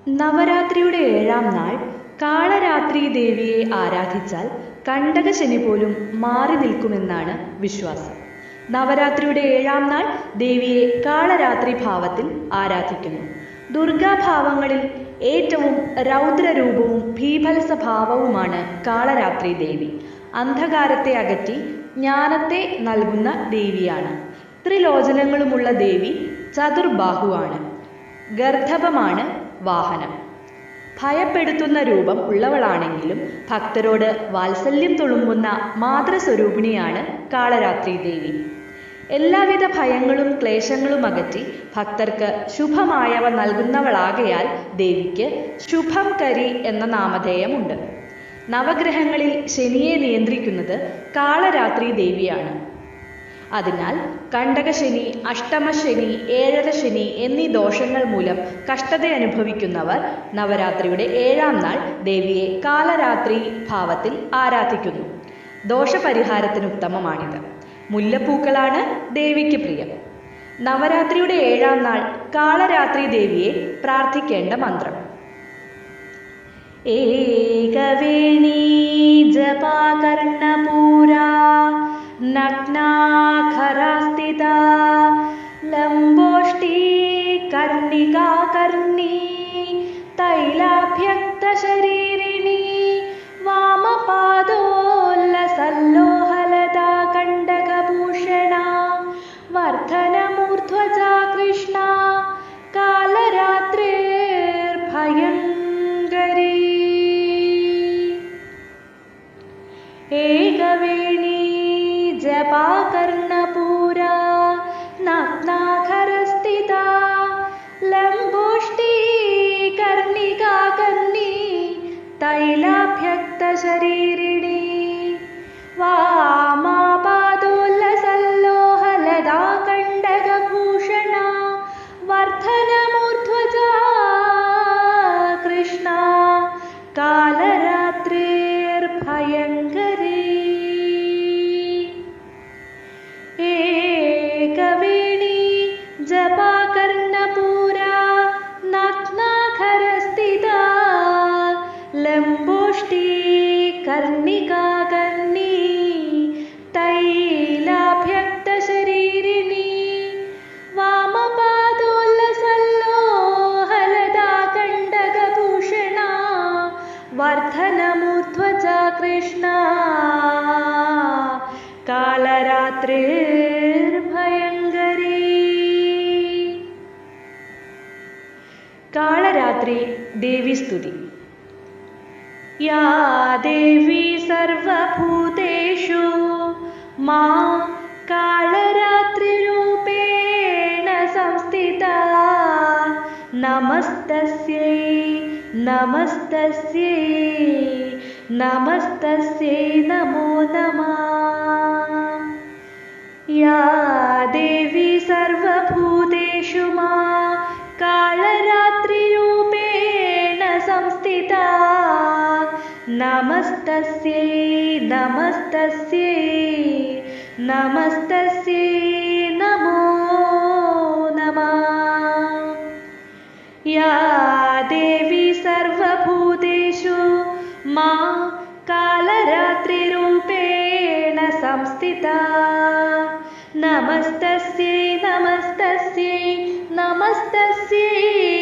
നവരാത്രിയുടെ 7ാം നാൾ കാളരാത്രി ദേവിയെ ആരാധിച്ചാൽ കണ്ടകശനി പോലും മാറി നിൽക്കുമെന്നാണ് വിശ്വാസം. നവരാത്രിയുടെ 7ാം നാൾ ദേവിയെ കാളരാത്രി ഭാവത്തിൽ ആരാധിക്കുന്നു. ദുർഗാഭാവങ്ങളിൽ ഏറ്റവും രൗദ്രരൂപവും ഭീഭത്സഭാവവുമാണ് കാളരാത്രി ദേവി. അന്ധകാരത്തെ അകറ്റി ജ്ഞാനത്തെ നൽകുന്ന ദേവിയാണ്. ത്രിലോചനങ്ങളുമുള്ള ദേവി ചതുർബാഹുവാണ്. ഗർദ്ധപമാണ് വാഹനം. ഭയപ്പെടുത്തുന്ന രൂപം ഉള്ളവളാണെങ്കിലും ഭക്തരോട് വാത്സല്യം തുളുമ്പുന്ന മാതൃസ്വരൂപിണിയാണ് കാളരാത്രി ദേവി. എല്ലാവിധ ഭയങ്ങളും ക്ലേശങ്ങളും അകറ്റി ഭക്തർക്ക് ശുഭമായവ നൽകുന്നവളാകയാൽ ദേവിക്ക് ശുഭംകരി എന്ന നാമധേയമുണ്ട്. നവഗ്രഹങ്ങളിൽ ശനിയെ നിയന്ത്രിക്കുന്നത് കാളരാത്രി ദേവിയാണ്. അതിനാൽ കണ്ടകശനി, അഷ്ടമശനി, ഏഴരശനി എന്നീ ദോഷങ്ങൾ മൂലം കഷ്ടതയനുഭവിക്കുന്നവർ നവരാത്രിയുടെ 7ാം നാൾ ദേവിയെ കാളരാത്രി ഭാവത്തിൽ ആരാധിക്കുന്നു. ദോഷപരിഹാരത്തിന് ഉത്തമമാണിത്. മുല്ലപ്പൂക്കളാണ് ദേവിക്ക് പ്രിയം. നവരാത്രിയുടെ 7ാം നാൾ കാളരാത്രി ദേവിയെ പ്രാർത്ഥിക്കേണ്ട മന്ത്രം: ഏകവേണീ ജപാകർണപൂരാ നഗ്നാഖരാസ്ഥിതാ ലംബോഷ്ഠീ കർണികാകർണീ തൈലാഭ്യക്തശരീരിണീ വാമപാദോല്ലസല്ലോഹലതാ കണ്ടകഭൂഷണാ വർധനമൂർധ്വജാ കൃഷ്ണാ കാളരാത്രിർഭയങ്കരീ. ഏകവേണീ ജപാകർണപൂരാ നഗ്നാഖരസ്ഥിതാ ലംബോഷ്ഠീ കർണികാകർണീ തൈലാഭ്യക്തശരീരിണീ വാമപാദോല്ലസല്ലോഹലതാ കണ്ടകഭൂഷണാ വർധനമൂർധ്വജാ കൃഷ്ണാ കാളരാത്രിർഭയങ്കരീ. ഏകവേണീ ജപാകർണപൂരാ നഗ്നാഖരസ്ഥിതാ ലംബോഷ്ഠീ കർണികാകർണീ തൈലാഭ്യക്തശരീരിണീ വാമപാദോല്ലസല്ലോഹലതാ കണ്ടകഭൂഷണാ വർധനമൂർധ്വജാ കൃഷ്ണാ കാളരാത്രിർഭയങ്കരീ. കാളരാത്രി ദേവീസ്തുതി. യാ ദേവി സർവഭൂതേഷു മാ കാളരാത്രിരൂപേണ സംസ്ഥിതാ നമസ്തസ്യൈ നമസ്തസ്യൈ നമസ്തസ്യൈ നമോ നമഃ. യാ ദേവി സർവഭൂതേഷു മാ കാളരാത്രിരൂപേണ സംസ്ഥിതാ നമസ്തസ്യൈ നമസ്തസ്യൈ നമസ്തസ്യൈ നമോ നമഃ. യാ ദേവി സർവഭൂതേഷു മാ കാളരാത്രിരൂപേണ സംസ്ഥിതാ നമസ്തസ്യൈ നമസ്തസ്യൈ നമസ്തസ്യൈ